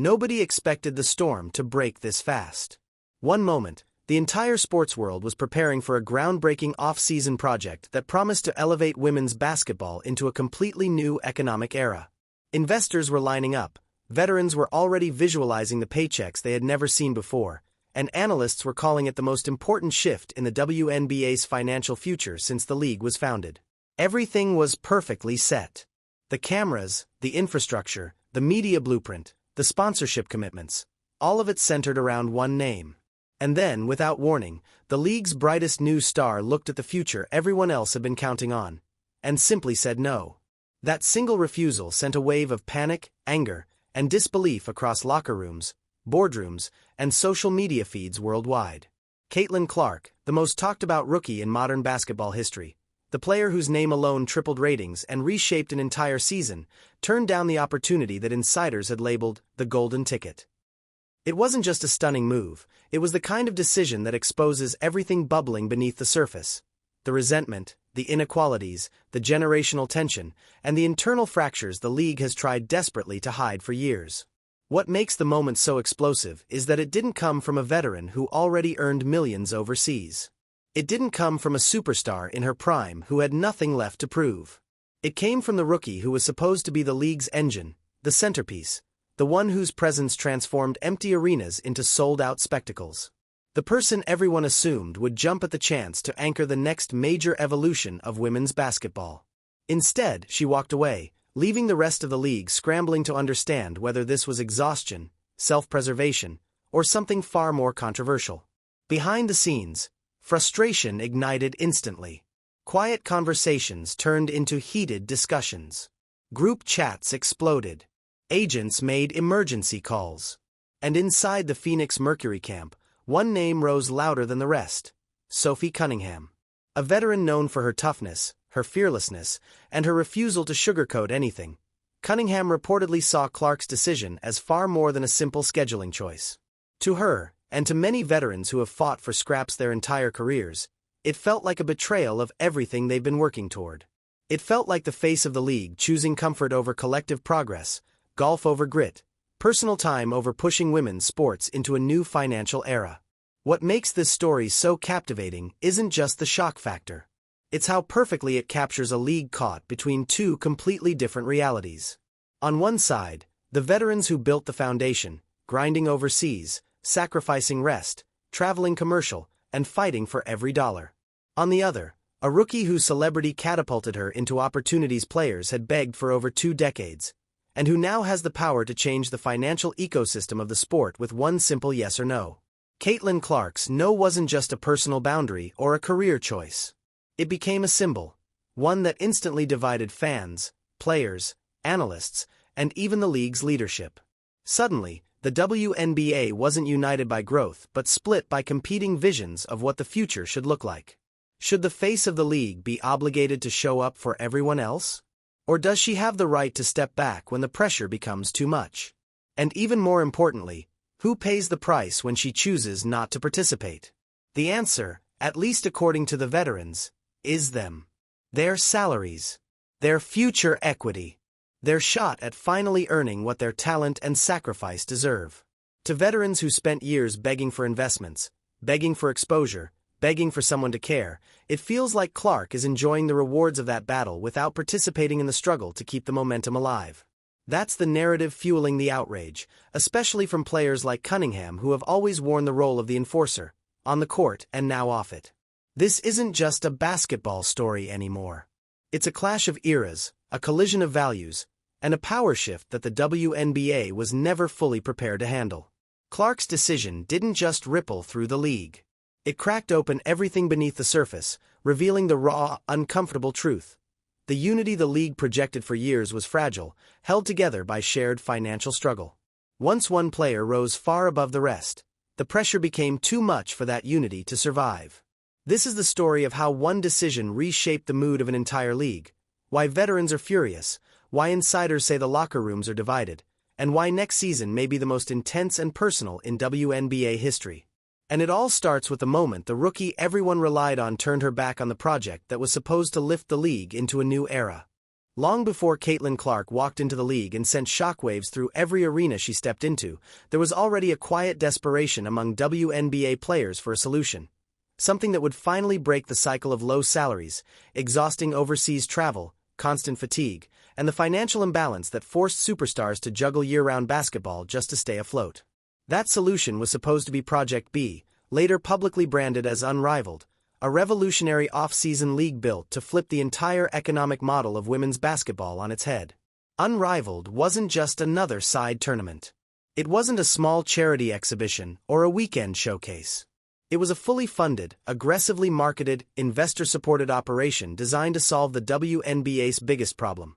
Nobody expected the storm to break this fast. One moment, the entire sports world was preparing for a groundbreaking off-season project that promised to elevate women's basketball into a completely new economic era. Investors were lining up, veterans were already visualizing the paychecks they had never seen before, and analysts were calling it the most important shift in the WNBA's financial future since the league was founded. Everything was perfectly set. The cameras, the infrastructure, the media blueprint, the sponsorship commitments, all of it centered around one name. And then, without warning, the league's brightest new star looked at the future everyone else had been counting on, and simply said no. That single refusal sent a wave of panic, anger, and disbelief across locker rooms, boardrooms, and social media feeds worldwide. Caitlin Clark, the most talked-about rookie in modern basketball history, the player whose name alone tripled ratings and reshaped an entire season, turned down the opportunity that insiders had labeled the golden ticket. It wasn't just a stunning move, it was the kind of decision that exposes everything bubbling beneath the surface. The resentment, the inequalities, the generational tension, and the internal fractures the league has tried desperately to hide for years. What makes the moment so explosive is that it didn't come from a veteran who already earned millions overseas. It didn't come from a superstar in her prime who had nothing left to prove. It came from the rookie who was supposed to be the league's engine, the centerpiece, the one whose presence transformed empty arenas into sold-out spectacles. The person everyone assumed would jump at the chance to anchor the next major evolution of women's basketball. Instead, she walked away, leaving the rest of the league scrambling to understand whether this was exhaustion, self-preservation, or something far more controversial. Behind the scenes, frustration ignited instantly. Quiet conversations turned into heated discussions. Group chats exploded. Agents made emergency calls. And inside the Phoenix Mercury camp, one name rose louder than the rest: Sophie Cunningham. A veteran known for her toughness, her fearlessness, and her refusal to sugarcoat anything, Cunningham reportedly saw Clark's decision as far more than a simple scheduling choice. To her, and to many veterans who have fought for scraps their entire careers, it felt like a betrayal of everything they've been working toward. It felt like the face of the league choosing comfort over collective progress, golf over grit, personal time over pushing women's sports into a new financial era. What makes this story so captivating isn't just the shock factor. It's how perfectly it captures a league caught between two completely different realities. On one side, the veterans who built the foundation, grinding overseas, sacrificing rest, traveling commercial, and fighting for every dollar. On the other, a rookie whose celebrity catapulted her into opportunities players had begged for over 2 decades, and who now has the power to change the financial ecosystem of the sport with one simple yes or no. Caitlin Clark's no wasn't just a personal boundary or a career choice. It became a symbol, one that instantly divided fans, players, analysts, and even the league's leadership. Suddenly, the WNBA wasn't united by growth but split by competing visions of what the future should look like. Should the face of the league be obligated to show up for everyone else? Or does she have the right to step back when the pressure becomes too much? And even more importantly, who pays the price when she chooses not to participate? The answer, at least according to the veterans, is them. Their salaries. Their future equity. Their shot at finally earning what their talent and sacrifice deserve. To veterans who spent years begging for investments, begging for exposure, begging for someone to care, it feels like Clark is enjoying the rewards of that battle without participating in the struggle to keep the momentum alive. That's the narrative fueling the outrage, especially from players like Cunningham who have always worn the role of the enforcer, on the court and now off it. This isn't just a basketball story anymore. It's a clash of eras, a collision of values, and a power shift that the WNBA was never fully prepared to handle. Clark's decision didn't just ripple through the league. It cracked open everything beneath the surface, revealing the raw, uncomfortable truth. The unity the league projected for years was fragile, held together by shared financial struggle. Once one player rose far above the rest, the pressure became too much for that unity to survive. This is the story of how one decision reshaped the mood of an entire league, why veterans are furious, why insiders say the locker rooms are divided, and why next season may be the most intense and personal in WNBA history. And it all starts with the moment the rookie everyone relied on turned her back on the project that was supposed to lift the league into a new era. Long before Caitlin Clark walked into the league and sent shockwaves through every arena she stepped into, there was already a quiet desperation among WNBA players for a solution. Something that would finally break the cycle of low salaries, exhausting overseas travel, constant fatigue, and the financial imbalance that forced superstars to juggle year-round basketball just to stay afloat. That solution was supposed to be Project B, later publicly branded as Unrivaled, a revolutionary off-season league built to flip the entire economic model of women's basketball on its head. Unrivaled wasn't just another side tournament. It wasn't a small charity exhibition or a weekend showcase. It was a fully funded, aggressively marketed, investor-supported operation designed to solve the WNBA's biggest problem: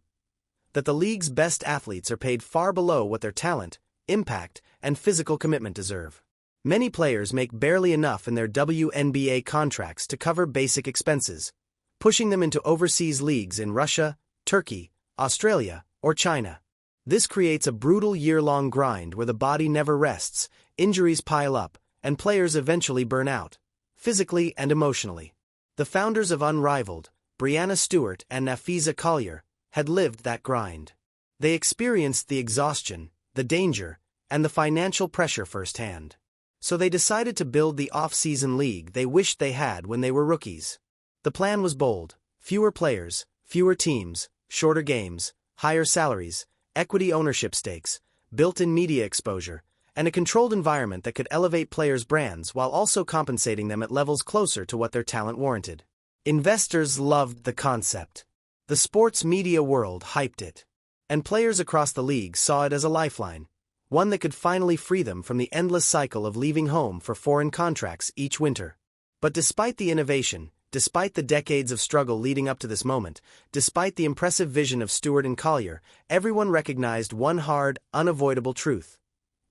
that the league's best athletes are paid far below what their talent, impact, and physical commitment deserve. Many players make barely enough in their WNBA contracts to cover basic expenses, pushing them into overseas leagues in Russia, Turkey, Australia, or China. This creates a brutal year-long grind where the body never rests, injuries pile up, and players eventually burn out, physically and emotionally. The founders of Unrivaled, Breanna Stewart and Nafiza Collier, had lived that grind. They experienced the exhaustion, the danger, and the financial pressure firsthand. So they decided to build the off-season league they wished they had when they were rookies. The plan was bold: fewer players, fewer teams, shorter games, higher salaries, equity ownership stakes, built-in media exposure, and a controlled environment that could elevate players' brands while also compensating them at levels closer to what their talent warranted. Investors loved the concept. The sports media world hyped it. And players across the league saw it as a lifeline, one that could finally free them from the endless cycle of leaving home for foreign contracts each winter. But despite the innovation, despite the decades of struggle leading up to this moment, despite the impressive vision of Stewart and Collier, everyone recognized one hard, unavoidable truth: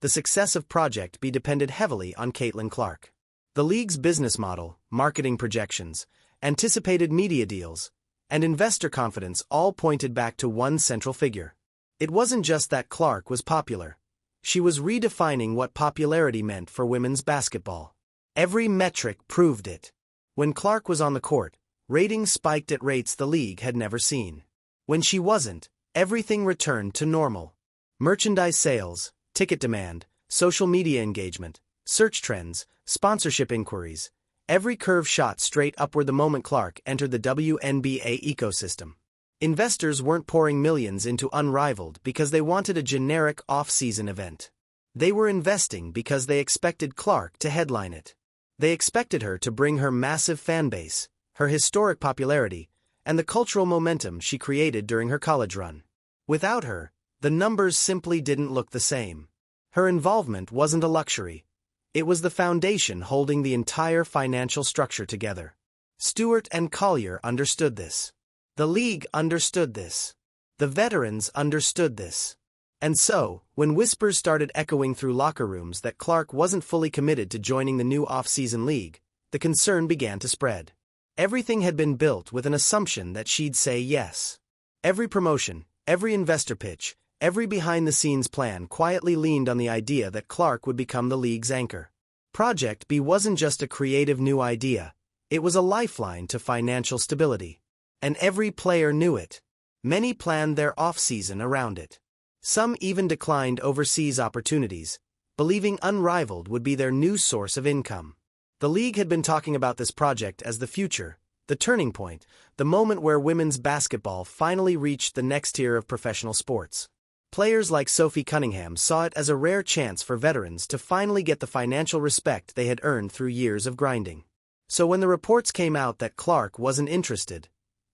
the success of Project B depended heavily on Caitlin Clark. The league's business model, marketing projections, anticipated media deals, and investor confidence all pointed back to one central figure. It wasn't just that Clark was popular. She was redefining what popularity meant for women's basketball. Every metric proved it. When Clark was on the court, ratings spiked at rates the league had never seen. When she wasn't, everything returned to normal. Merchandise sales, ticket demand, social media engagement, search trends, sponsorship inquiries, every curve shot straight upward the moment Clark entered the WNBA ecosystem. Investors weren't pouring millions into Unrivaled because they wanted a generic off-season event. They were investing because they expected Clark to headline it. They expected her to bring her massive fan base, her historic popularity, and the cultural momentum she created during her college run. Without her, the numbers simply didn't look the same. Her involvement wasn't a luxury. It was the foundation holding the entire financial structure together. Stewart and Collier understood this. The league understood this. The veterans understood this. And so, when whispers started echoing through locker rooms that Clark wasn't fully committed to joining the new off-season league, the concern began to spread. Everything had been built with an assumption that she'd say yes. Every promotion, every investor pitch, every behind-the-scenes plan quietly leaned on the idea that Clark would become the league's anchor. Project B wasn't just a creative new idea. It was a lifeline to financial stability. And every player knew it. Many planned their off-season around it. Some even declined overseas opportunities, believing Unrivaled would be their new source of income. The league had been talking about this project as the future, the turning point, the moment where women's basketball finally reached the next tier of professional sports. Players like Sophie Cunningham saw it as a rare chance for veterans to finally get the financial respect they had earned through years of grinding. So when the reports came out that Clark wasn't interested,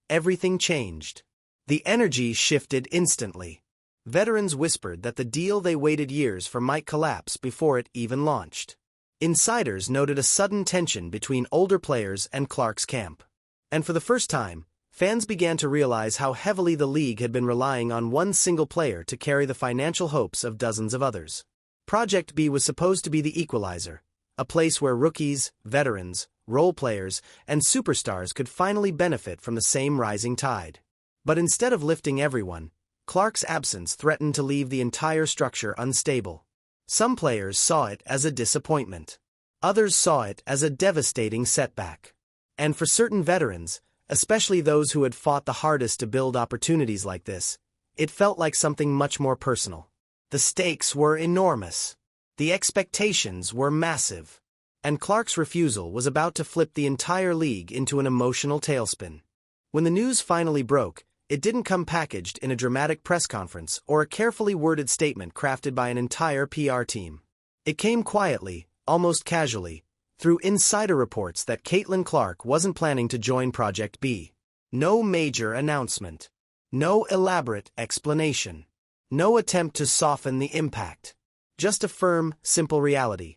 everything changed. The energy shifted instantly. Veterans whispered that the deal they waited years for might collapse before it even launched. Insiders noted a sudden tension between older players and Clark's camp. And for the first time, fans began to realize how heavily the league had been relying on one single player to carry the financial hopes of dozens of others. Project B was supposed to be the equalizer, a place where rookies, veterans, role players, and superstars could finally benefit from the same rising tide. But instead of lifting everyone, Clark's absence threatened to leave the entire structure unstable. Some players saw it as a disappointment. Others saw it as a devastating setback. And for certain veterans, especially those who had fought the hardest to build opportunities like this. It felt like something much more personal. The stakes were enormous. The expectations were massive. And Clark's refusal was about to flip the entire league into an emotional tailspin. When the news finally broke, it didn't come packaged in a dramatic press conference or a carefully worded statement crafted by an entire PR team. It came quietly, almost casually, through insider reports that Caitlin Clark wasn't planning to join Project B. No major announcement. No elaborate explanation. No attempt to soften the impact. Just a firm, simple reality.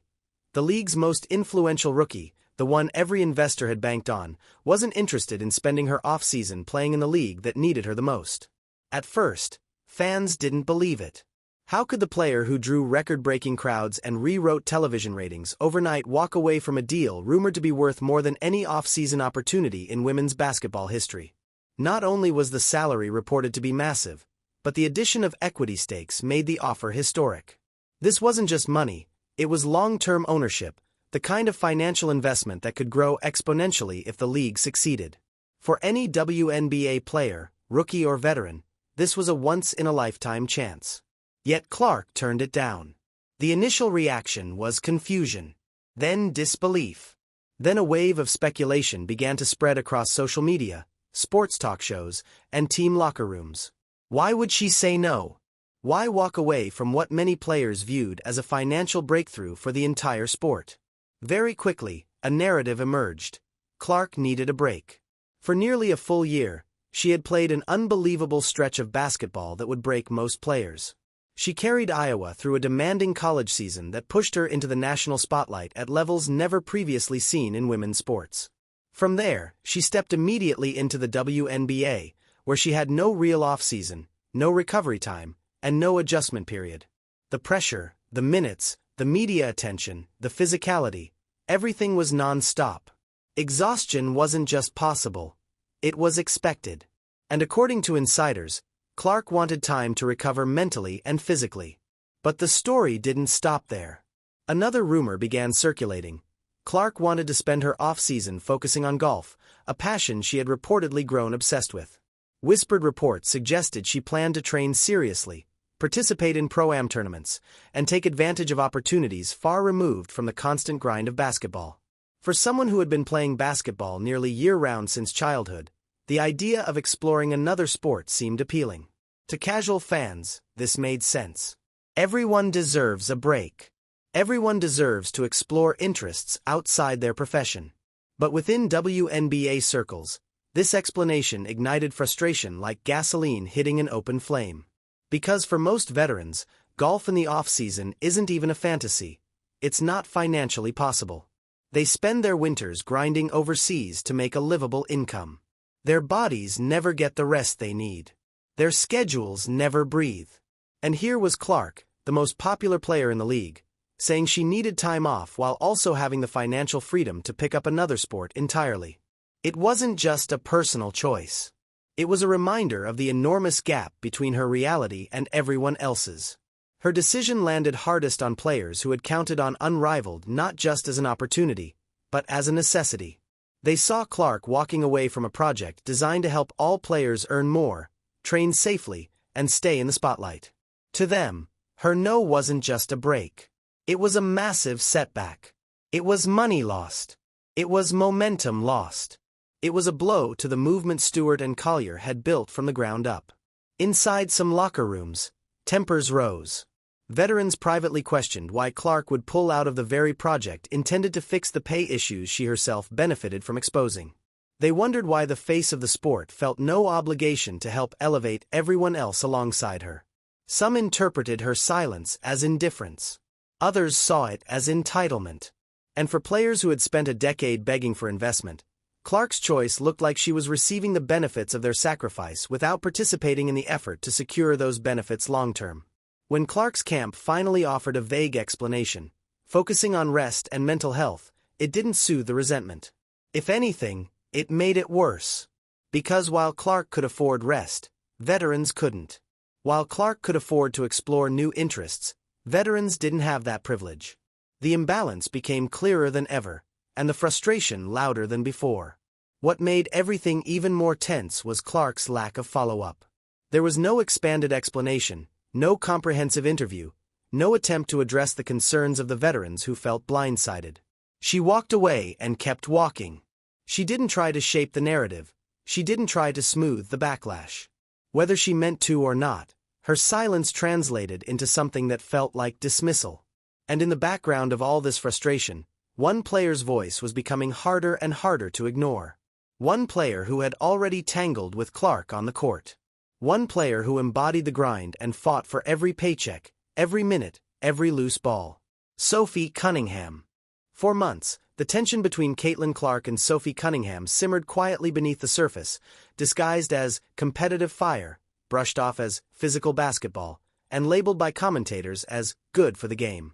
The league's most influential rookie, the one every investor had banked on, wasn't interested in spending her offseason playing in the league that needed her the most. At first, fans didn't believe it. How could the player who drew record-breaking crowds and rewrote television ratings overnight walk away from a deal rumored to be worth more than any off-season opportunity in women's basketball history? Not only was the salary reported to be massive, but the addition of equity stakes made the offer historic. This wasn't just money, it was long-term ownership, the kind of financial investment that could grow exponentially if the league succeeded. For any WNBA player, rookie or veteran, this was a once-in-a-lifetime chance. Yet Clark turned it down. The initial reaction was confusion, then disbelief. Then a wave of speculation began to spread across social media, sports talk shows, and team locker rooms. Why would she say no? Why walk away from what many players viewed as a financial breakthrough for the entire sport? Very quickly, a narrative emerged. Clark needed a break. For nearly a full year, she had played an unbelievable stretch of basketball that would break most players. She carried Iowa through a demanding college season that pushed her into the national spotlight at levels never previously seen in women's sports. From there, she stepped immediately into the WNBA, where she had no real offseason, no recovery time, and no adjustment period. The pressure, the minutes, the media attention, the physicality, everything was non-stop. Exhaustion wasn't just possible, it was expected. And according to insiders, Clark wanted time to recover mentally and physically. But the story didn't stop there. Another rumor began circulating. Clark wanted to spend her off-season focusing on golf, a passion she had reportedly grown obsessed with. Whispered reports suggested she planned to train seriously, participate in pro-am tournaments, and take advantage of opportunities far removed from the constant grind of basketball. For someone who had been playing basketball nearly year-round since childhood, the idea of exploring another sport seemed appealing. To casual fans, this made sense. Everyone deserves a break. Everyone deserves to explore interests outside their profession. But within WNBA circles, this explanation ignited frustration like gasoline hitting an open flame. Because for most veterans, golf in the off-season isn't even a fantasy. It's not financially possible. They spend their winters grinding overseas to make a livable income. Their bodies never get the rest they need. Their schedules never breathe. And here was Clark, the most popular player in the league, saying she needed time off while also having the financial freedom to pick up another sport entirely. It wasn't just a personal choice. It was a reminder of the enormous gap between her reality and everyone else's. Her decision landed hardest on players who had counted on Unrivaled not just as an opportunity, but as a necessity. They saw Clark walking away from a project designed to help all players earn more, train safely, and stay in the spotlight. To them, her no wasn't just a break. It was a massive setback. It was money lost. It was momentum lost. It was a blow to the movement Stewart and Collier had built from the ground up. Inside some locker rooms, tempers rose. Veterans privately questioned why Clark would pull out of the very project intended to fix the pay issues she herself benefited from exposing. They wondered why the face of the sport felt no obligation to help elevate everyone else alongside her. Some interpreted her silence as indifference. Others saw it as entitlement. And for players who had spent a decade begging for investment, Clark's choice looked like she was receiving the benefits of their sacrifice without participating in the effort to secure those benefits long-term. When Clark's camp finally offered a vague explanation, focusing on rest and mental health, it didn't soothe the resentment. If anything, it made it worse. Because while Clark could afford rest, veterans couldn't. While Clark could afford to explore new interests, veterans didn't have that privilege. The imbalance became clearer than ever, and the frustration louder than before. What made everything even more tense was Clark's lack of follow-up. There was no expanded explanation, no comprehensive interview, no attempt to address the concerns of the veterans who felt blindsided. She walked away and kept walking. She didn't try to shape the narrative. She didn't try to smooth the backlash. Whether she meant to or not, her silence translated into something that felt like dismissal. And in the background of all this frustration, one player's voice was becoming harder and harder to ignore. One player who had already tangled with Clark on the court. One player who embodied the grind and fought for every paycheck, every minute, every loose ball. Sophie Cunningham. For months, the tension between Caitlin Clark and Sophie Cunningham simmered quietly beneath the surface, disguised as competitive fire, brushed off as physical basketball, and labeled by commentators as good for the game.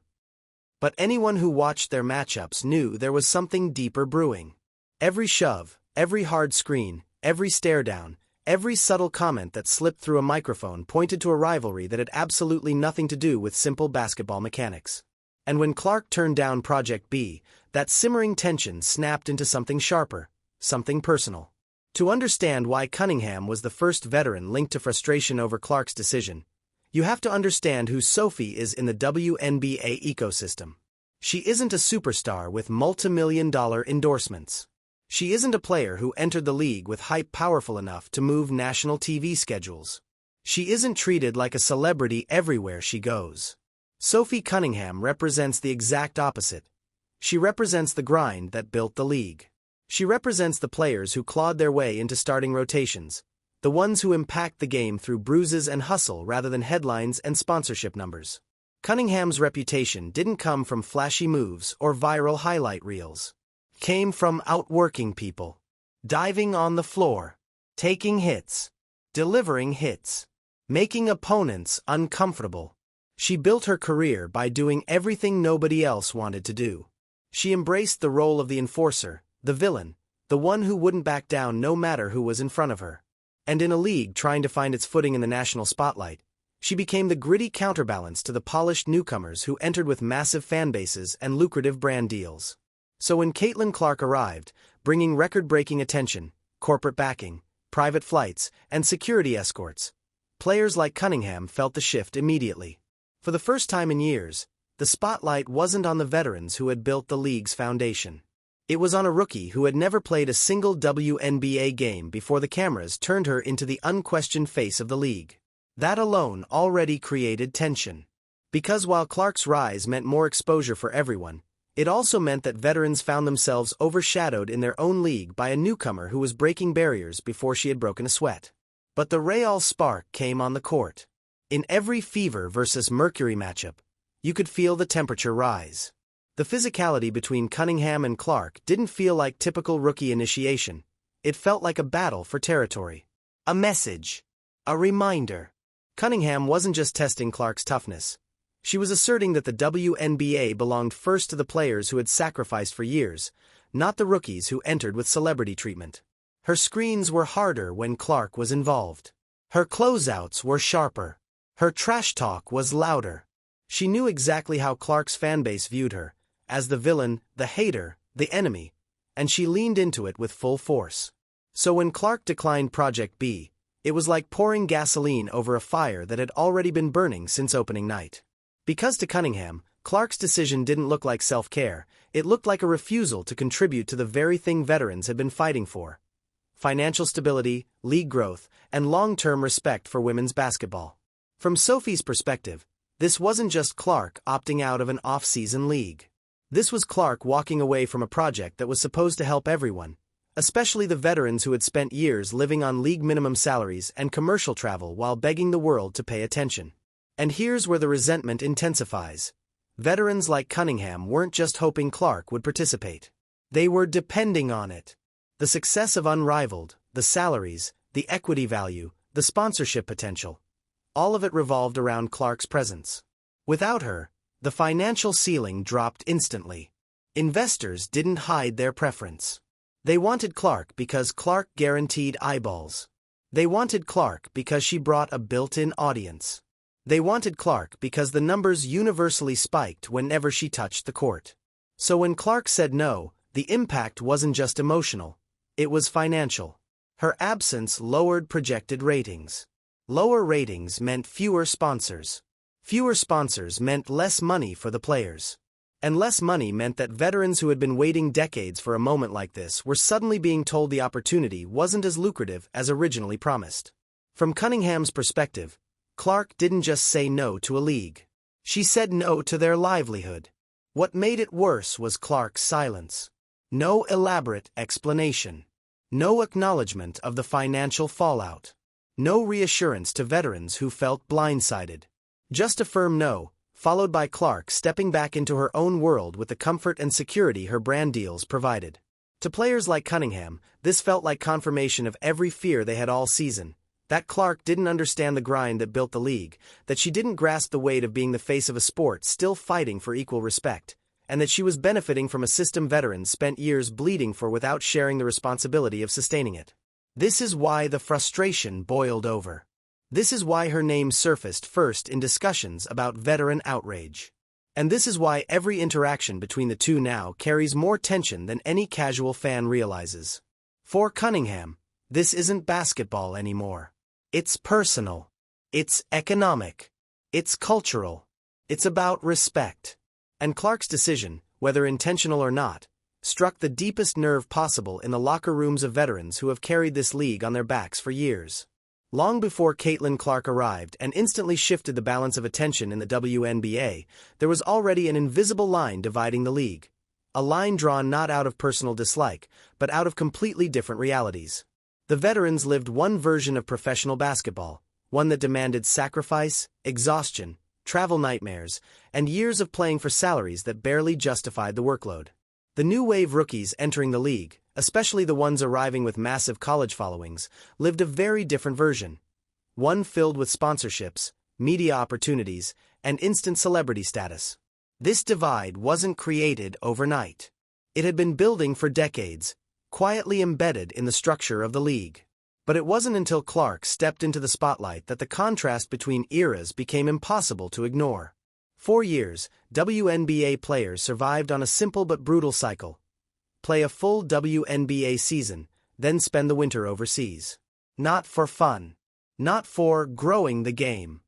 But anyone who watched their matchups knew there was something deeper brewing. Every shove, every hard screen, every stare down, every subtle comment that slipped through a microphone pointed to a rivalry that had absolutely nothing to do with simple basketball mechanics. And when Clark turned down Project B, that simmering tension snapped into something sharper, something personal. To understand why Cunningham was the first veteran linked to frustration over Clark's decision, you have to understand who Sophie is in the WNBA ecosystem. She isn't a superstar with multi-million-dollar endorsements. She isn't a player who entered the league with hype powerful enough to move national TV schedules. She isn't treated like a celebrity everywhere she goes. Sophie Cunningham represents the exact opposite. She represents the grind that built the league. She represents the players who clawed their way into starting rotations, the ones who impact the game through bruises and hustle rather than headlines and sponsorship numbers. Cunningham's reputation didn't come from flashy moves or viral highlight reels. It came from outworking people, diving on the floor, taking hits, delivering hits, making opponents uncomfortable. She built her career by doing everything nobody else wanted to do. She embraced the role of the enforcer, the villain, the one who wouldn't back down no matter who was in front of her. And in a league trying to find its footing in the national spotlight, she became the gritty counterbalance to the polished newcomers who entered with massive fan bases and lucrative brand deals. So when Caitlin Clark arrived, bringing record-breaking attention, corporate backing, private flights, and security escorts, players like Cunningham felt the shift immediately. For the first time in years, the spotlight wasn't on the veterans who had built the league's foundation. It was on a rookie who had never played a single WNBA game before the cameras turned her into the unquestioned face of the league. That alone already created tension. Because while Clark's rise meant more exposure for everyone, it also meant that veterans found themselves overshadowed in their own league by a newcomer who was breaking barriers before she had broken a sweat. But the real spark came on the court. In every Fever versus Mercury matchup, you could feel the temperature rise. The physicality between Cunningham and Clark didn't feel like typical rookie initiation. It felt like a battle for territory. A message. A reminder. Cunningham wasn't just testing Clark's toughness. She was asserting that the WNBA belonged first to the players who had sacrificed for years, not the rookies who entered with celebrity treatment. Her screens were harder when Clark was involved. Her closeouts were sharper. Her trash talk was louder. She knew exactly how Clark's fanbase viewed her, as the villain, the hater, the enemy, and she leaned into it with full force. So when Clark declined Project B, it was like pouring gasoline over a fire that had already been burning since opening night. Because to Cunningham, Clark's decision didn't look like self-care, it looked like a refusal to contribute to the very thing veterans had been fighting for: financial stability, league growth, and long-term respect for women's basketball. From Sophie's perspective, this wasn't just Clark opting out of an off-season league. This was Clark walking away from a project that was supposed to help everyone, especially the veterans who had spent years living on league minimum salaries and commercial travel while begging the world to pay attention. And here's where the resentment intensifies. Veterans like Cunningham weren't just hoping Clark would participate. They were depending on it. The success of Unrivaled, the salaries, the equity value, the sponsorship potential, all of it revolved around Clark's presence. Without her, the financial ceiling dropped instantly. Investors didn't hide their preference. They wanted Clark because Clark guaranteed eyeballs. They wanted Clark because she brought a built-in audience. They wanted Clark because the numbers universally spiked whenever she touched the court. So when Clark said no, the impact wasn't just emotional, It was financial. Her absence lowered projected ratings. Lower ratings meant fewer sponsors. Fewer sponsors meant less money for the players. And less money meant that veterans who had been waiting decades for a moment like this were suddenly being told the opportunity wasn't as lucrative as originally promised. From Cunningham's perspective, Clark didn't just say no to a league. She said no to their livelihood. What made it worse was Clark's silence. No elaborate explanation. No acknowledgement of the financial fallout. No reassurance to veterans who felt blindsided. Just a firm no, followed by Clark stepping back into her own world with the comfort and security her brand deals provided. To players like Cunningham, this felt like confirmation of every fear they had all season. That Clark didn't understand the grind that built the league, that she didn't grasp the weight of being the face of a sport still fighting for equal respect, and that she was benefiting from a system veterans spent years bleeding for without sharing the responsibility of sustaining it. This is why the frustration boiled over. This is why her name surfaced first in discussions about veteran outrage. And this is why every interaction between the two now carries more tension than any casual fan realizes. For Cunningham, this isn't basketball anymore. It's personal. It's economic. It's cultural. It's about respect. And Clark's decision, whether intentional or not, struck the deepest nerve possible in the locker rooms of veterans who have carried this league on their backs for years. Long before Caitlin Clark arrived and instantly shifted the balance of attention in the WNBA, there was already an invisible line dividing the league. A line drawn not out of personal dislike, but out of completely different realities. The veterans lived one version of professional basketball, one that demanded sacrifice, exhaustion, travel nightmares, and years of playing for salaries that barely justified the workload. The new wave rookies entering the league, especially the ones arriving with massive college followings, lived a very different version. One filled with sponsorships, media opportunities, and instant celebrity status. This divide wasn't created overnight. It had been building for decades, quietly embedded in the structure of the league. But it wasn't until Clark stepped into the spotlight that the contrast between eras became impossible to ignore. For years, WNBA players survived on a simple but brutal cycle. Play a full WNBA season, then spend the winter overseas. Not for fun. Not for growing the game.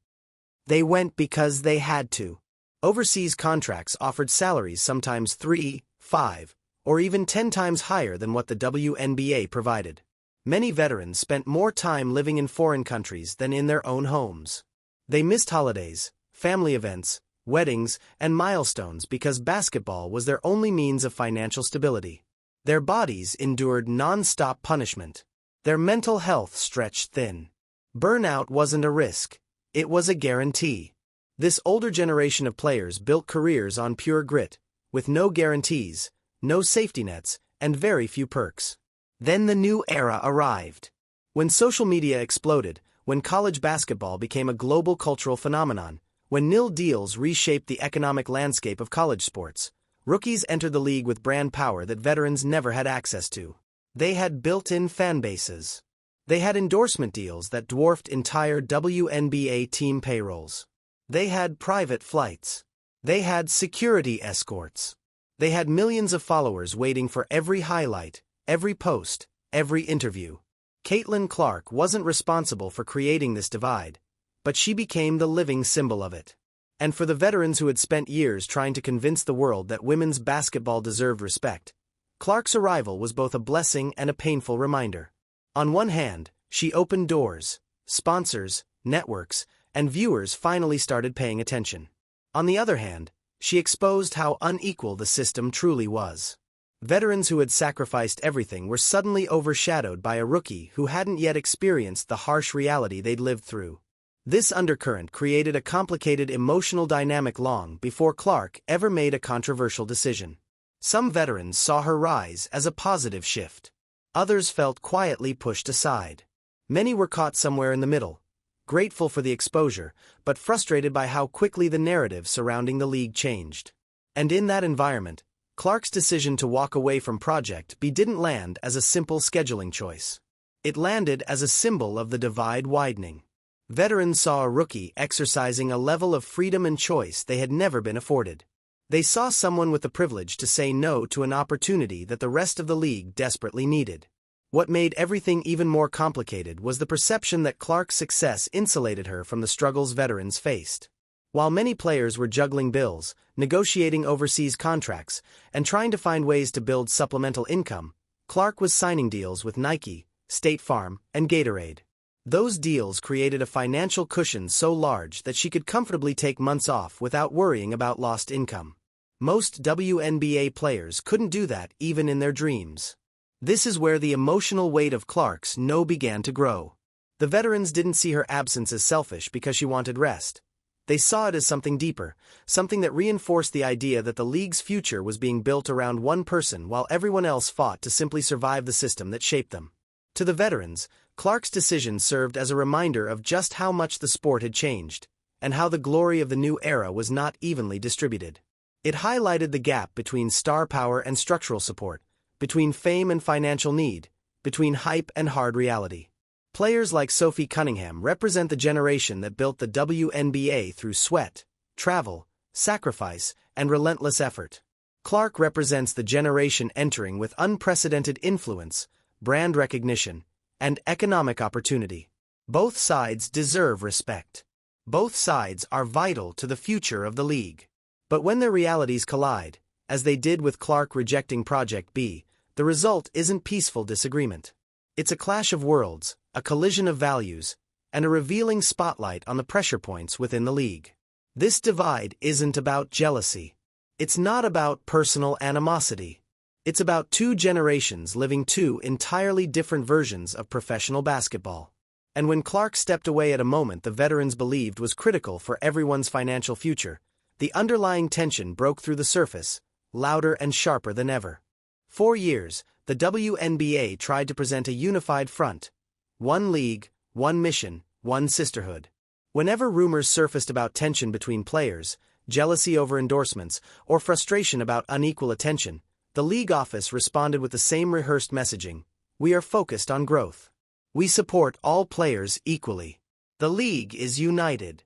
They went because they had to. Overseas contracts offered salaries sometimes 3, 5, or even 10 times higher than what the WNBA provided. Many veterans spent more time living in foreign countries than in their own homes. They missed holidays, family events, weddings, and milestones because basketball was their only means of financial stability. Their bodies endured non-stop punishment. Their mental health stretched thin. Burnout wasn't a risk, it was a guarantee. This older generation of players built careers on pure grit, with no guarantees, no safety nets, and very few perks. Then the new era arrived. When social media exploded, when college basketball became a global cultural phenomenon, when nil deals reshaped the economic landscape of college sports, rookies entered the league with brand power that veterans never had access to. They had built-in fan bases. They had endorsement deals that dwarfed entire WNBA team payrolls. They had private flights. They had security escorts. They had millions of followers waiting for every highlight, every post, every interview. Caitlin Clark wasn't responsible for creating this divide, but she became the living symbol of it. And for the veterans who had spent years trying to convince the world that women's basketball deserved respect, Clark's arrival was both a blessing and a painful reminder. On one hand, she opened doors. Sponsors, networks, and viewers finally started paying attention. On the other hand, she exposed how unequal the system truly was. Veterans who had sacrificed everything were suddenly overshadowed by a rookie who hadn't yet experienced the harsh reality they'd lived through. This undercurrent created a complicated emotional dynamic long before Clark ever made a controversial decision. Some veterans saw her rise as a positive shift. Others felt quietly pushed aside. Many were caught somewhere in the middle, grateful for the exposure, but frustrated by how quickly the narrative surrounding the league changed. And in that environment, Clark's decision to walk away from Project B didn't land as a simple scheduling choice. It landed as a symbol of the divide widening. Veterans saw a rookie exercising a level of freedom and choice they had never been afforded. They saw someone with the privilege to say no to an opportunity that the rest of the league desperately needed. What made everything even more complicated was the perception that Clark's success insulated her from the struggles veterans faced. While many players were juggling bills, negotiating overseas contracts, and trying to find ways to build supplemental income, Clark was signing deals with Nike, State Farm, and Gatorade. Those deals created a financial cushion so large that she could comfortably take months off without worrying about lost income. Most WNBA players couldn't do that even in their dreams. This is where the emotional weight of Clark's no began to grow. The veterans didn't see her absence as selfish because she wanted rest. They saw it as something deeper, something that reinforced the idea that the league's future was being built around one person while everyone else fought to simply survive the system that shaped them. To the veterans, Clark's decision served as a reminder of just how much the sport had changed, and how the glory of the new era was not evenly distributed. It highlighted the gap between star power and structural support, between fame and financial need, between hype and hard reality. Players like Sophie Cunningham represent the generation that built the WNBA through sweat, travel, sacrifice, and relentless effort. Clark represents the generation entering with unprecedented influence, brand recognition, and economic opportunity. Both sides deserve respect. Both sides are vital to the future of the league. But when their realities collide, as they did with Clark rejecting Project B, the result isn't peaceful disagreement. It's a clash of worlds, a collision of values, and a revealing spotlight on the pressure points within the league. This divide isn't about jealousy. It's not about personal animosity. It's about two generations living two entirely different versions of professional basketball. And when Clark stepped away at a moment the veterans believed was critical for everyone's financial future, the underlying tension broke through the surface, louder and sharper than ever. For years, the WNBA tried to present a unified front. One league, one mission, one sisterhood. Whenever rumors surfaced about tension between players, jealousy over endorsements, or frustration about unequal attention, the league office responded with the same rehearsed messaging: "We are focused on growth. We support all players equally. The league is united."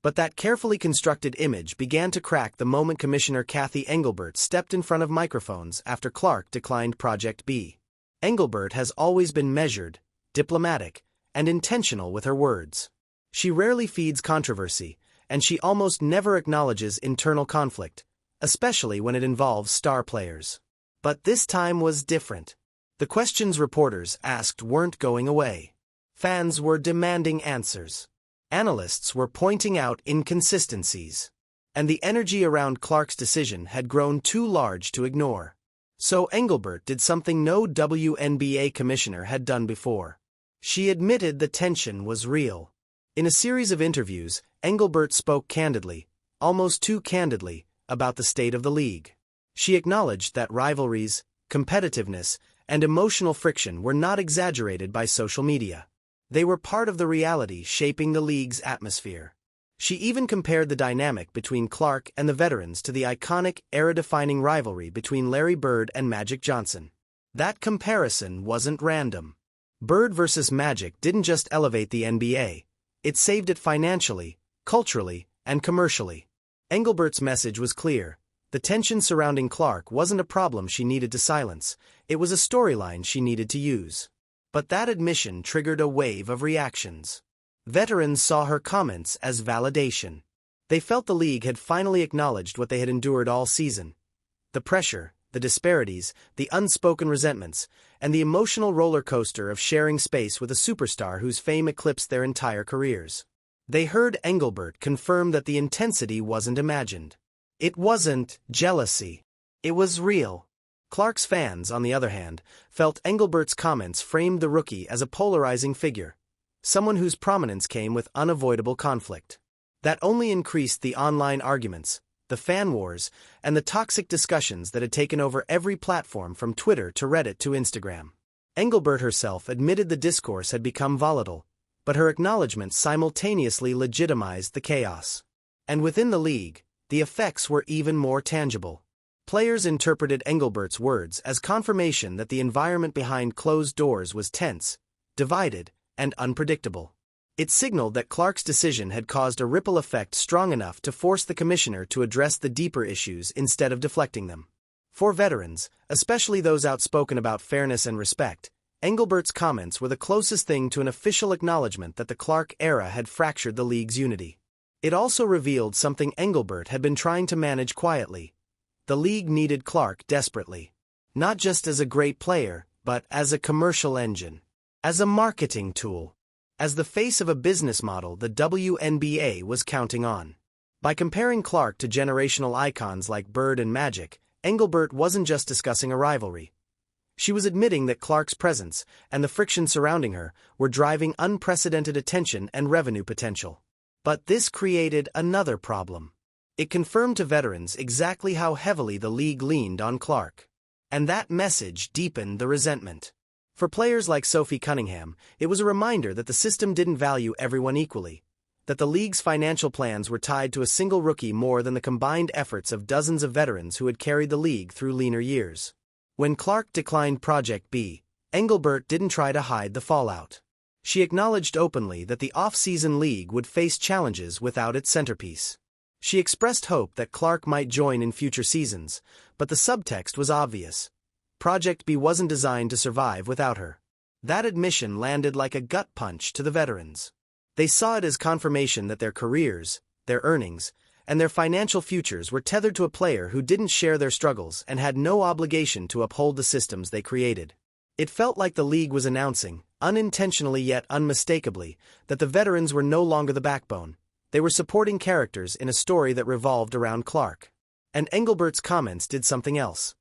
But that carefully constructed image began to crack the moment Commissioner Kathy Engelbert stepped in front of microphones after Clark declined Project B. Engelbert has always been measured, diplomatic, and intentional with her words. She rarely feeds controversy, and she almost never acknowledges internal conflict, especially when it involves star players. But this time was different. The questions reporters asked weren't going away. Fans were demanding answers. Analysts were pointing out inconsistencies. And the energy around Clark's decision had grown too large to ignore. So Engelbert did something no WNBA commissioner had done before. She admitted the tension was real. In a series of interviews, Engelbert spoke candidly, almost too candidly, about the state of the league. She acknowledged that rivalries, competitiveness, and emotional friction were not exaggerated by social media. They were part of the reality shaping the league's atmosphere. She even compared the dynamic between Clark and the veterans to the iconic, era-defining rivalry between Larry Bird and Magic Johnson. That comparison wasn't random. Bird versus Magic didn't just elevate the NBA, it saved it financially, culturally, and commercially. Engelbert's message was clear. The tension surrounding Clark wasn't a problem she needed to silence, it was a storyline she needed to use. But that admission triggered a wave of reactions. Veterans saw her comments as validation. They felt the league had finally acknowledged what they had endured all season. The pressure, the disparities, the unspoken resentments, and the emotional roller coaster of sharing space with a superstar whose fame eclipsed their entire careers. They heard Engelbert confirm that the intensity wasn't imagined. It wasn't jealousy. It was real. Clark's fans, on the other hand, felt Engelbert's comments framed the rookie as a polarizing figure, someone whose prominence came with unavoidable conflict. That only increased the online arguments, the fan wars, and the toxic discussions that had taken over every platform from Twitter to Reddit to Instagram. Engelbert herself admitted the discourse had become volatile, but her acknowledgement simultaneously legitimized the chaos. And within the league, the effects were even more tangible. Players interpreted Engelbert's words as confirmation that the environment behind closed doors was tense, divided, and unpredictable. It signaled that Clark's decision had caused a ripple effect strong enough to force the commissioner to address the deeper issues instead of deflecting them. For veterans, especially those outspoken about fairness and respect, Engelbert's comments were the closest thing to an official acknowledgement that the Clark era had fractured the league's unity. It also revealed something Engelbert had been trying to manage quietly. The league needed Clark desperately. Not just as a great player, but as a commercial engine. As a marketing tool. As the face of a business model the WNBA was counting on. By comparing Clark to generational icons like Bird and Magic, Engelbert wasn't just discussing a rivalry. She was admitting that Clark's presence, and the friction surrounding her, were driving unprecedented attention and revenue potential. But this created another problem. It confirmed to veterans exactly how heavily the league leaned on Clark. And that message deepened the resentment. For players like Sophie Cunningham, it was a reminder that the system didn't value everyone equally. That the league's financial plans were tied to a single rookie more than the combined efforts of dozens of veterans who had carried the league through leaner years. When Clark declined Project B, Engelbert didn't try to hide the fallout. She acknowledged openly that the off-season league would face challenges without its centerpiece. She expressed hope that Clark might join in future seasons, but the subtext was obvious. Project B wasn't designed to survive without her. That admission landed like a gut punch to the veterans. They saw it as confirmation that their careers, their earnings, and their financial futures were tethered to a player who didn't share their struggles and had no obligation to uphold the systems they created. It felt like the league was announcing, unintentionally yet unmistakably, that the veterans were no longer the backbone. They were supporting characters in a story that revolved around Clark. And Engelbert's comments did something else.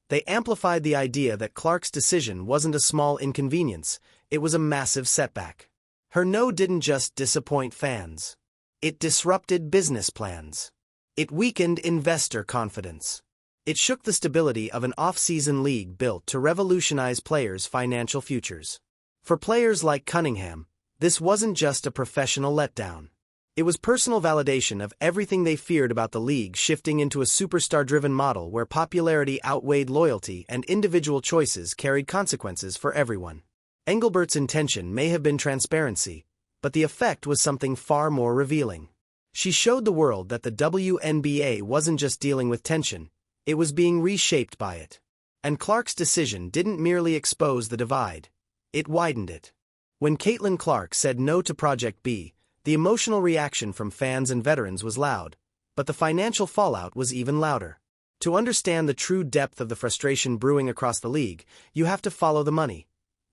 They amplified the idea that Clark's decision wasn't a small inconvenience, it was a massive setback. Her no didn't just disappoint fans. It disrupted business plans. It weakened investor confidence. It shook the stability of an off-season league built to revolutionize players' financial futures. For players like Cunningham, this wasn't just a professional letdown. It was personal validation of everything they feared about the league shifting into a superstar-driven model where popularity outweighed loyalty and individual choices carried consequences for everyone. Engelbert's intention may have been transparency, but the effect was something far more revealing. She showed the world that the WNBA wasn't just dealing with tension, it was being reshaped by it. And Clark's decision didn't merely expose the divide, it widened it. When Caitlin Clark said no to Project B, the emotional reaction from fans and veterans was loud, but the financial fallout was even louder. To understand the true depth of the frustration brewing across the league, you have to follow the money.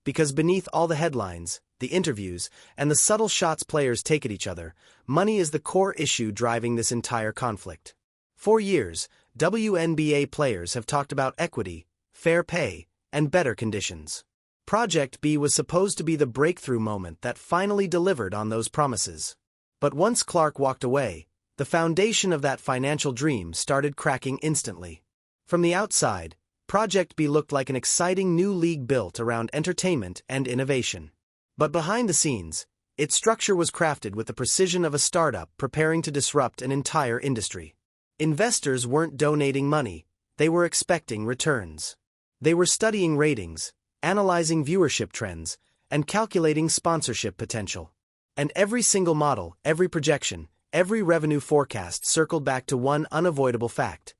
Because beneath all the headlines, the interviews, and the subtle shots players take at each other, money is the core issue driving this entire conflict. For years, WNBA players have talked about equity, fair pay, and better conditions. Project B was supposed to be the breakthrough moment that finally delivered on those promises. But once Clark walked away, the foundation of that financial dream started cracking instantly. From the outside, Project B looked like an exciting new league built around entertainment and innovation. But behind the scenes, its structure was crafted with the precision of a startup preparing to disrupt an entire industry. Investors weren't donating money, they were expecting returns. They were studying ratings, analyzing viewership trends, and calculating sponsorship potential. And every single model, every projection, every revenue forecast circled back to one unavoidable fact.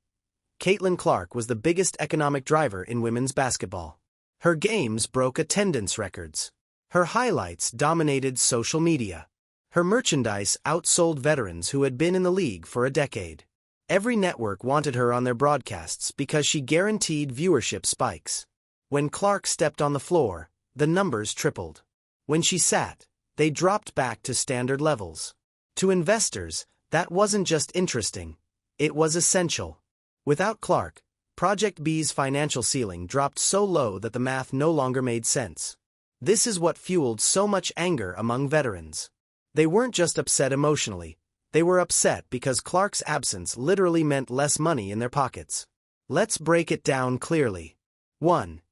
Caitlin Clark was the biggest economic driver in women's basketball. Her games broke attendance records. Her highlights dominated social media. Her merchandise outsold veterans who had been in the league for a decade. Every network wanted her on their broadcasts because she guaranteed viewership spikes. When Clark stepped on the floor, the numbers tripled. When she sat, they dropped back to standard levels. To investors, that wasn't just interesting, it was essential. Without Clark, Project B's financial ceiling dropped so low that the math no longer made sense. This is what fueled so much anger among veterans. They weren't just upset emotionally, they were upset because Clark's absence literally meant less money in their pockets. Let's break it down clearly. 1.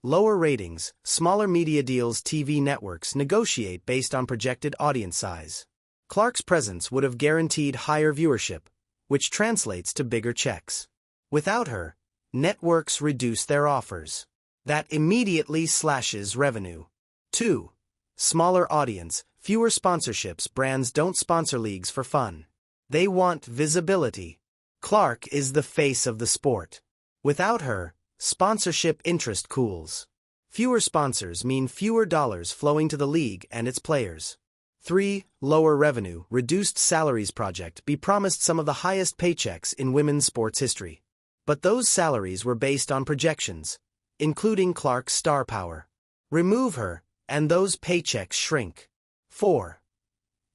Lower ratings, smaller media deals. TV networks negotiate based on projected audience size. Clark's presence would have guaranteed higher viewership, which translates to bigger checks. Without her, networks reduce their offers. That immediately slashes revenue. 2. Smaller audience, fewer sponsorships. Brands don't sponsor leagues for fun. They want visibility. Clark is the face of the sport. Without her, sponsorship interest cools. Fewer sponsors mean fewer dollars flowing to the league and its players. 3. Lower revenue, reduced salaries. Project B promised some of the highest paychecks in women's sports history. But those salaries were based on projections, including Clark's star power. Remove her, and those paychecks shrink. 4.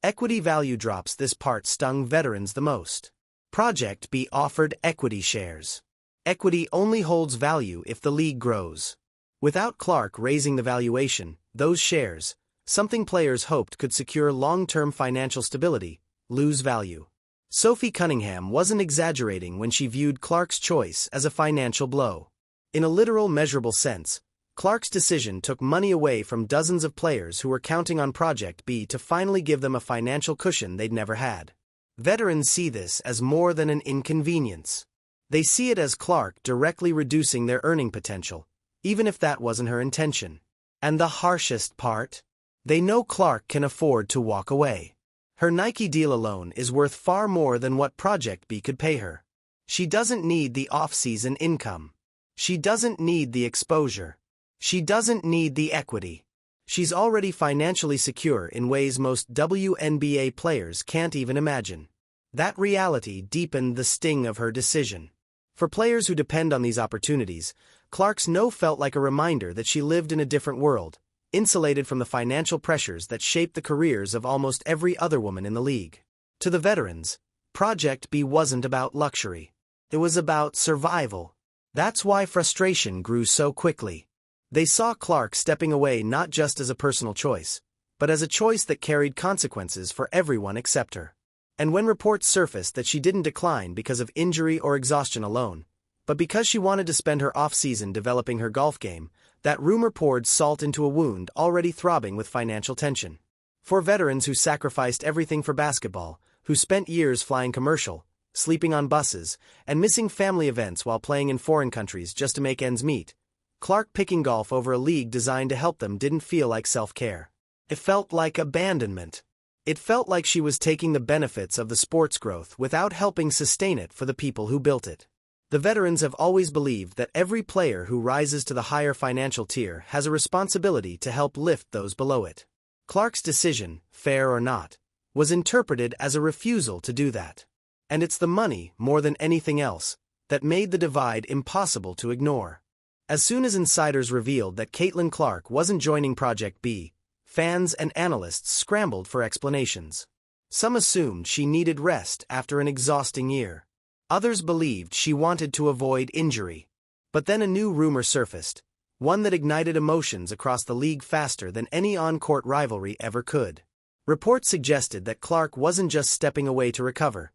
Equity value drops. This part stung veterans the most. Project B offered equity shares. Equity only holds value if the league grows. Without Clark raising the valuation, those shares, something players hoped could secure long-term financial stability, lose value. Sophie Cunningham wasn't exaggerating when she viewed Clark's choice as a financial blow. In a literal, measurable sense, Clark's decision took money away from dozens of players who were counting on Project B to finally give them a financial cushion they'd never had. Veterans see this as more than an inconvenience. They see it as Clark directly reducing their earning potential, even if that wasn't her intention. And the harshest part? They know Clark can afford to walk away. Her Nike deal alone is worth far more than what Project B could pay her. She doesn't need the off-season income. She doesn't need the exposure. She doesn't need the equity. She's already financially secure in ways most WNBA players can't even imagine. That reality deepened the sting of her decision. For players who depend on these opportunities, Clark's no felt like a reminder that she lived in a different world, insulated from the financial pressures that shaped the careers of almost every other woman in the league. To the veterans, Project B wasn't about luxury. It was about survival. That's why frustration grew so quickly. They saw Clark stepping away not just as a personal choice, but as a choice that carried consequences for everyone except her. And when reports surfaced that she didn't decline because of injury or exhaustion alone, but because she wanted to spend her off-season developing her golf game, that rumor poured salt into a wound already throbbing with financial tension. For veterans who sacrificed everything for basketball, who spent years flying commercial, sleeping on buses, and missing family events while playing in foreign countries just to make ends meet, Clark picking golf over a league designed to help them didn't feel like self-care. It felt like abandonment. It felt like she was taking the benefits of the sport's growth without helping sustain it for the people who built it. The veterans have always believed that every player who rises to the higher financial tier has a responsibility to help lift those below it. Clark's decision, fair or not, was interpreted as a refusal to do that. And it's the money, more than anything else, that made the divide impossible to ignore. As soon as insiders revealed that Caitlin Clark wasn't joining Project B, fans and analysts scrambled for explanations. Some assumed she needed rest after an exhausting year. Others believed she wanted to avoid injury. But then a new rumor surfaced, one that ignited emotions across the league faster than any on-court rivalry ever could. Reports suggested that Clark wasn't just stepping away to recover.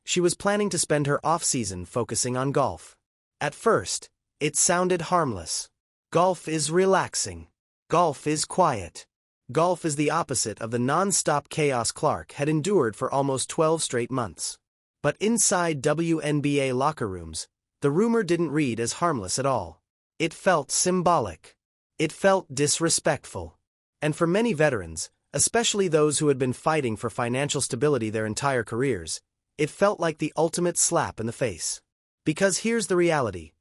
She was planning to spend her off-season focusing on golf. At first, it sounded harmless. Golf is relaxing. Golf is quiet. Golf is the opposite of the non-stop chaos Clark had endured for almost 12 straight months. But inside WNBA locker rooms, the rumor didn't read as harmless at all. It felt symbolic. It felt disrespectful. And for many veterans, especially those who had been fighting for financial stability their entire careers, it felt like the ultimate slap in the face. Because here's the reality.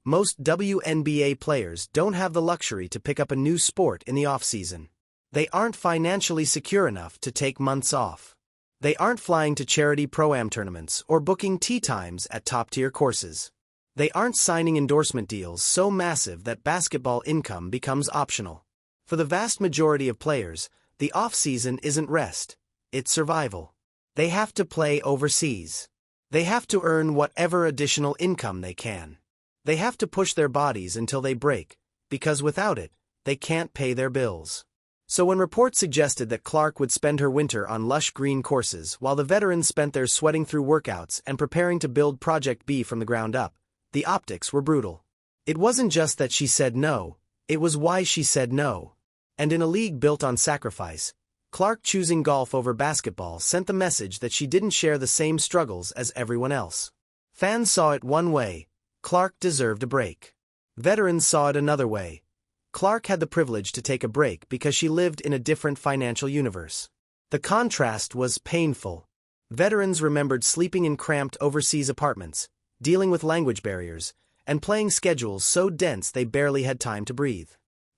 Most WNBA players don't have the luxury to pick up a new sport in the off-season. They aren't financially secure enough to take months off. They aren't flying to charity pro-am tournaments or booking tee times at top-tier courses. They aren't signing endorsement deals so massive that basketball income becomes optional. For the vast majority of players, the off-season isn't rest, it's survival. They have to play overseas. They have to earn whatever additional income they can. They have to push their bodies until they break, because without it, they can't pay their bills. So when reports suggested that Clark would spend her winter on lush green courses while the veterans spent theirs sweating through workouts and preparing to build Project B from the ground up, the optics were brutal. It wasn't just that she said no, it was why she said no. And in a league built on sacrifice, Clark choosing golf over basketball sent the message that she didn't share the same struggles as everyone else. Fans saw it one way: Clark deserved a break. Veterans saw it another way: Clark had the privilege to take a break because she lived in a different financial universe. The contrast was painful. Veterans remembered sleeping in cramped overseas apartments, dealing with language barriers, and playing schedules so dense they barely had time to breathe.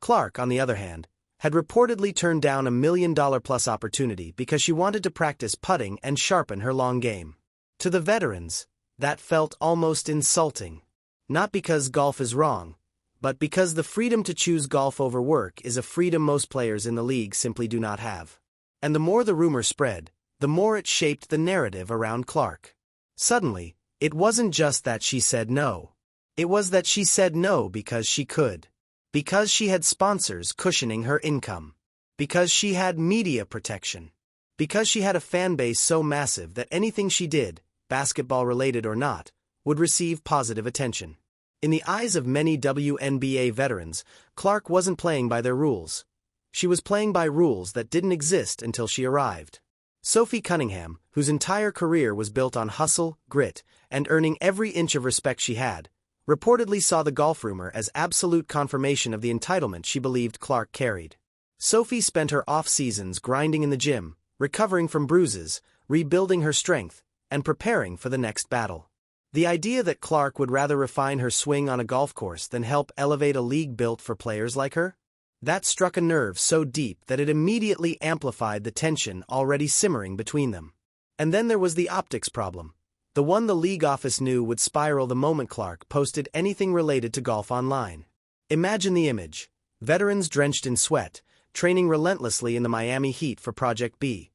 Clark, on the other hand, had reportedly turned down $1 million-plus opportunity because she wanted to practice putting and sharpen her long game. To the veterans, that felt almost insulting. Not because golf is wrong, but because the freedom to choose golf over work is a freedom most players in the league simply do not have. And the more the rumor spread, the more it shaped the narrative around Clark. Suddenly, it wasn't just that she said no. It was that she said no because she could. Because she had sponsors cushioning her income. Because she had media protection. Because she had a fan base so massive that anything she did, basketball-related or not, would receive positive attention. In the eyes of many WNBA veterans, Clark wasn't playing by their rules. She was playing by rules that didn't exist until she arrived. Sophie Cunningham, whose entire career was built on hustle, grit, and earning every inch of respect she had, reportedly saw the golf rumor as absolute confirmation of the entitlement she believed Clark carried. Sophie spent her off-seasons grinding in the gym, recovering from bruises, rebuilding her strength, and preparing for the next battle. The idea that Clark would rather refine her swing on a golf course than help elevate a league built for players like her? That struck a nerve so deep that it immediately amplified the tension already simmering between them. And then there was the optics problem. The one the league office knew would spiral the moment Clark posted anything related to golf online. Imagine the image. Veterans drenched in sweat, training relentlessly in the Miami heat for Project B,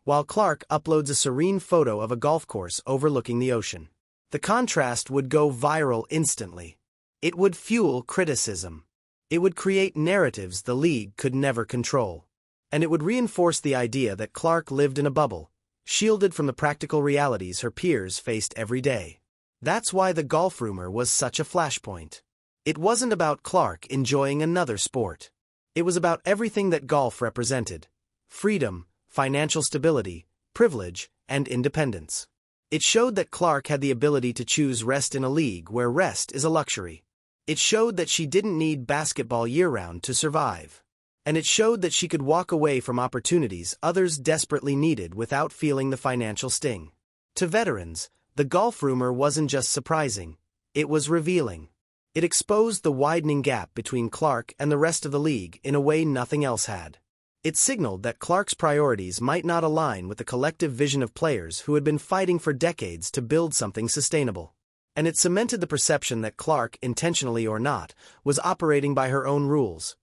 while Clark uploads a serene photo of a golf course overlooking the ocean. The contrast would go viral instantly. It would fuel criticism. It would create narratives the league could never control. And it would reinforce the idea that Clark lived in a bubble, shielded from the practical realities her peers faced every day. That's why the golf rumor was such a flashpoint. It wasn't about Clark enjoying another sport. It was about everything that golf represented: freedom, financial stability, privilege, and independence. It showed that Clark had the ability to choose rest in a league where rest is a luxury. It showed that she didn't need basketball year-round to survive. And it showed that she could walk away from opportunities others desperately needed without feeling the financial sting. To veterans, the golf rumor wasn't just surprising, it was revealing. It exposed the widening gap between Clark and the rest of the league in a way nothing else had. It signaled that Clark's priorities might not align with the collective vision of players who had been fighting for decades to build something sustainable. And it cemented the perception that Clark, intentionally or not, was operating by her own rules.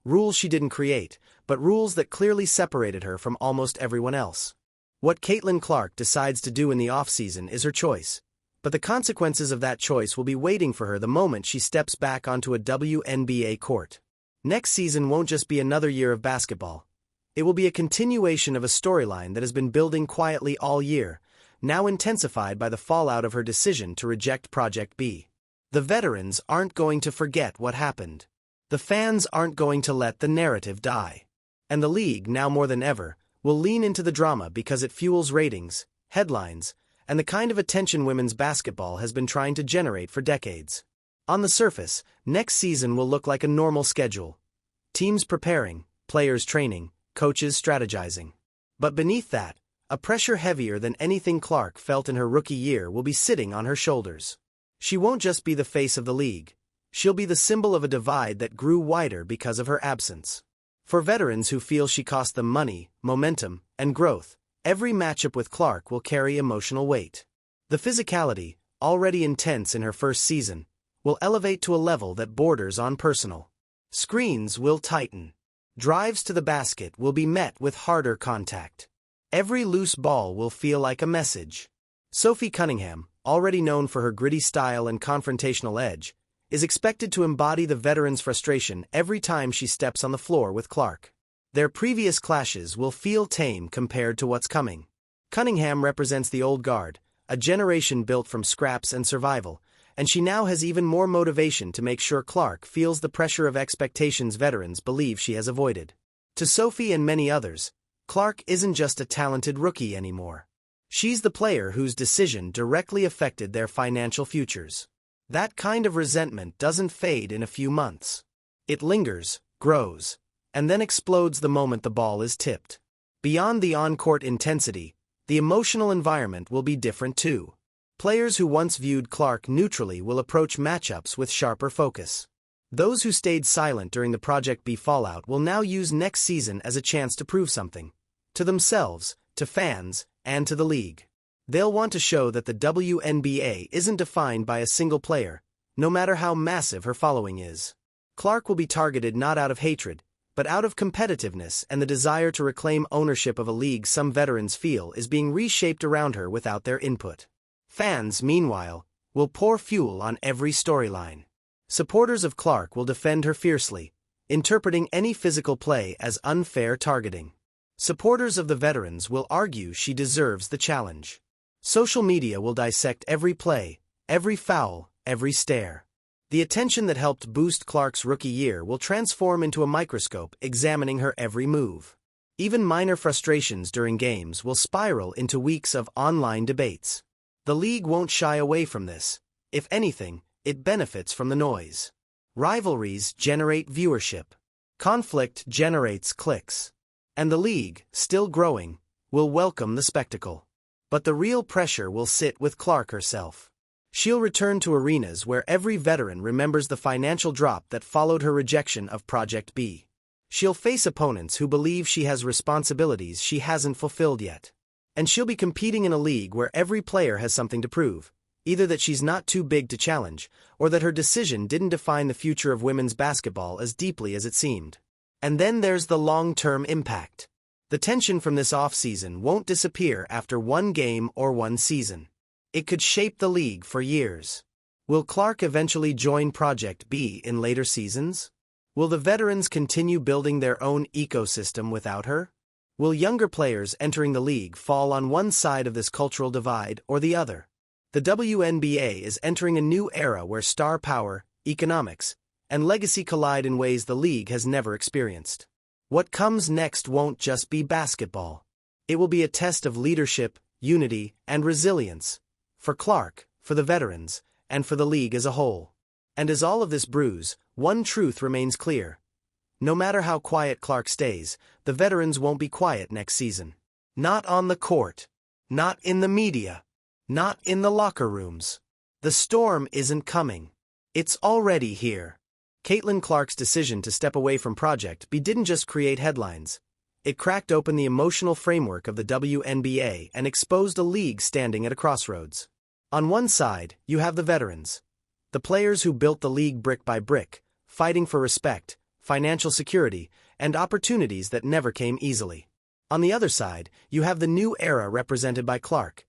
Rules she didn't create, but rules that clearly separated her from almost everyone else. What Caitlin Clark decides to do in the offseason is her choice, but the consequences of that choice will be waiting for her the moment she steps back onto a WNBA court. Next season won't just be another year of basketball. It will be a continuation of a storyline that has been building quietly all year, now intensified by the fallout of her decision to reject Project B. The veterans aren't going to forget what happened. The fans aren't going to let the narrative die. And the league, now more than ever, will lean into the drama because it fuels ratings, headlines, and the kind of attention women's basketball has been trying to generate for decades. On the surface, next season will look like a normal schedule. Teams preparing, players training, coaches strategizing. But beneath that, a pressure heavier than anything Clark felt in her rookie year will be sitting on her shoulders. She won't just be the face of the league. She'll be the symbol of a divide that grew wider because of her absence. For veterans who feel she cost them money, momentum, and growth, every matchup with Clark will carry emotional weight. The physicality, already intense in her first season, will elevate to a level that borders on personal. Screens will tighten. Drives to the basket will be met with harder contact. Every loose ball will feel like a message. Sophie Cunningham, already known for her gritty style and confrontational edge, is expected to embody the veterans' frustration every time she steps on the floor with Clark. Their previous clashes will feel tame compared to what's coming. Cunningham represents the old guard, a generation built from scraps and survival, and she now has even more motivation to make sure Clark feels the pressure of expectations veterans believe she has avoided. To Sophie and many others, Clark isn't just a talented rookie anymore. She's the player whose decision directly affected their financial futures. That kind of resentment doesn't fade in a few months. It lingers, grows, and then explodes the moment the ball is tipped. Beyond the on-court intensity, the emotional environment will be different too. Players who once viewed Clark neutrally will approach matchups with sharper focus. Those who stayed silent during the Project B fallout will now use next season as a chance to prove something. To themselves, to fans, and to the league. They'll want to show that the WNBA isn't defined by a single player, no matter how massive her following is. Clark will be targeted not out of hatred, but out of competitiveness and the desire to reclaim ownership of a league some veterans feel is being reshaped around her without their input. Fans, meanwhile, will pour fuel on every storyline. Supporters of Clark will defend her fiercely, interpreting any physical play as unfair targeting. Supporters of the veterans will argue she deserves the challenge. Social media will dissect every play, every foul, every stare. The attention that helped boost Clark's rookie year will transform into a microscope examining her every move. Even minor frustrations during games will spiral into weeks of online debates. The league won't shy away from this. If anything, it benefits from the noise. Rivalries generate viewership. Conflict generates clicks. And the league, still growing, will welcome the spectacle. But the real pressure will sit with Clark herself. She'll return to arenas where every veteran remembers the financial drop that followed her rejection of Project B. She'll face opponents who believe she has responsibilities she hasn't fulfilled yet. And she'll be competing in a league where every player has something to prove, either that she's not too big to challenge, or that her decision didn't define the future of women's basketball as deeply as it seemed. And then there's the long-term impact. The tension from this offseason won't disappear after one game or one season. It could shape the league for years. Will Clark eventually join Project B in later seasons? Will the veterans continue building their own ecosystem without her? Will younger players entering the league fall on one side of this cultural divide or the other? The WNBA is entering a new era where star power, economics, and legacy collide in ways the league has never experienced. What comes next won't just be basketball. It will be a test of leadership, unity, and resilience. For Clark, for the veterans, and for the league as a whole. And as all of this brews, one truth remains clear. No matter how quiet Clark stays, the veterans won't be quiet next season. Not on the court. Not in the media. Not in the locker rooms. The storm isn't coming. It's already here. Caitlin Clark's decision to step away from Project B didn't just create headlines. It cracked open the emotional framework of the WNBA and exposed a league standing at a crossroads. On one side, you have the veterans. The players who built the league brick by brick, fighting for respect, financial security, and opportunities that never came easily. On the other side, you have the new era represented by Clark.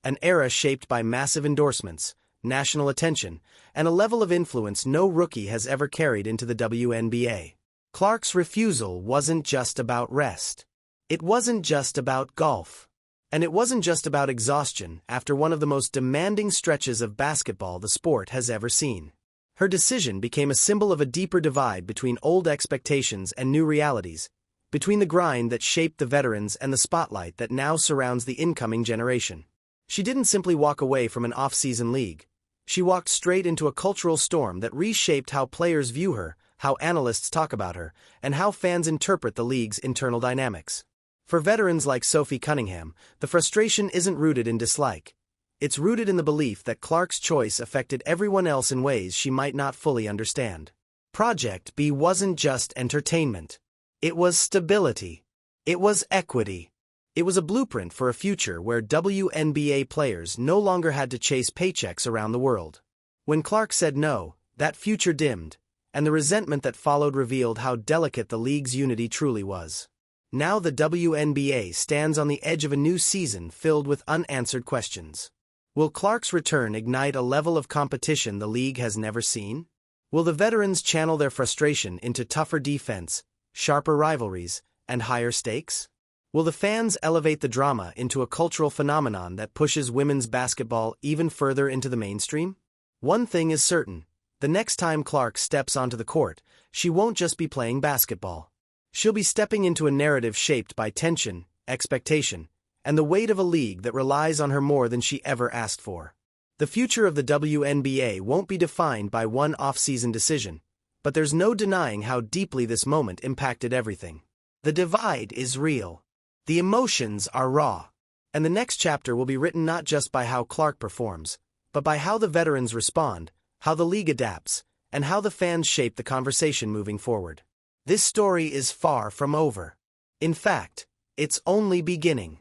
An era shaped by massive endorsements, national attention, and a level of influence no rookie has ever carried into the WNBA. Clark's refusal wasn't just about rest. It wasn't just about golf. And it wasn't just about exhaustion after one of the most demanding stretches of basketball the sport has ever seen. Her decision became a symbol of a deeper divide between old expectations and new realities, between the grind that shaped the veterans and the spotlight that now surrounds the incoming generation. She didn't simply walk away from an off-season league. She walked straight into a cultural storm that reshaped how players view her, how analysts talk about her, and how fans interpret the league's internal dynamics. For veterans like Sophie Cunningham, the frustration isn't rooted in dislike. It's rooted in the belief that Clark's choice affected everyone else in ways she might not fully understand. Project B wasn't just entertainment. It was stability. It was equity. It was a blueprint for a future where WNBA players no longer had to chase paychecks around the world. When Clark said no, that future dimmed, and the resentment that followed revealed how delicate the league's unity truly was. Now the WNBA stands on the edge of a new season filled with unanswered questions. Will Clark's return ignite a level of competition the league has never seen? Will the veterans channel their frustration into tougher defense, sharper rivalries, and higher stakes? Will the fans elevate the drama into a cultural phenomenon that pushes women's basketball even further into the mainstream? One thing is certain. The next time Clark steps onto the court, she won't just be playing basketball. She'll be stepping into a narrative shaped by tension, expectation, and the weight of a league that relies on her more than she ever asked for. The future of the WNBA won't be defined by one off-season decision, but there's no denying how deeply this moment impacted everything. The divide is real. The emotions are raw. And the next chapter will be written not just by how Clark performs, but by how the veterans respond, how the league adapts, and how the fans shape the conversation moving forward. This story is far from over. In fact, it's only beginning.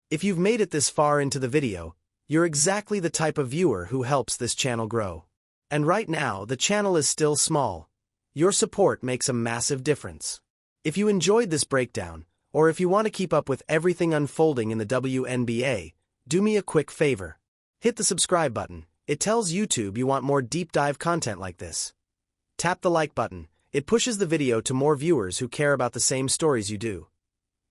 If you've made it this far into the video, you're exactly the type of viewer who helps this channel grow. And right now, the channel is still small. Your support makes a massive difference. If you enjoyed this breakdown, or if you want to keep up with everything unfolding in the WNBA, do me a quick favor. Hit the subscribe button. It tells YouTube you want more deep dive content like this. Tap the like button. It pushes the video to more viewers who care about the same stories you do.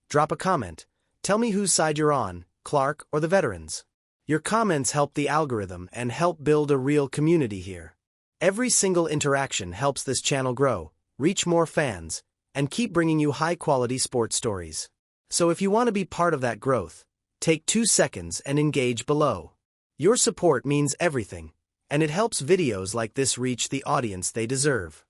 Drop a comment. Tell me whose side you're on, Clark or the veterans. Your comments help the algorithm and help build a real community here. Every single interaction helps this channel grow, reach more fans, and keep bringing you high-quality sports stories. So if you want to be part of that growth, take 2 seconds and engage below. Your support means everything, and it helps videos like this reach the audience they deserve.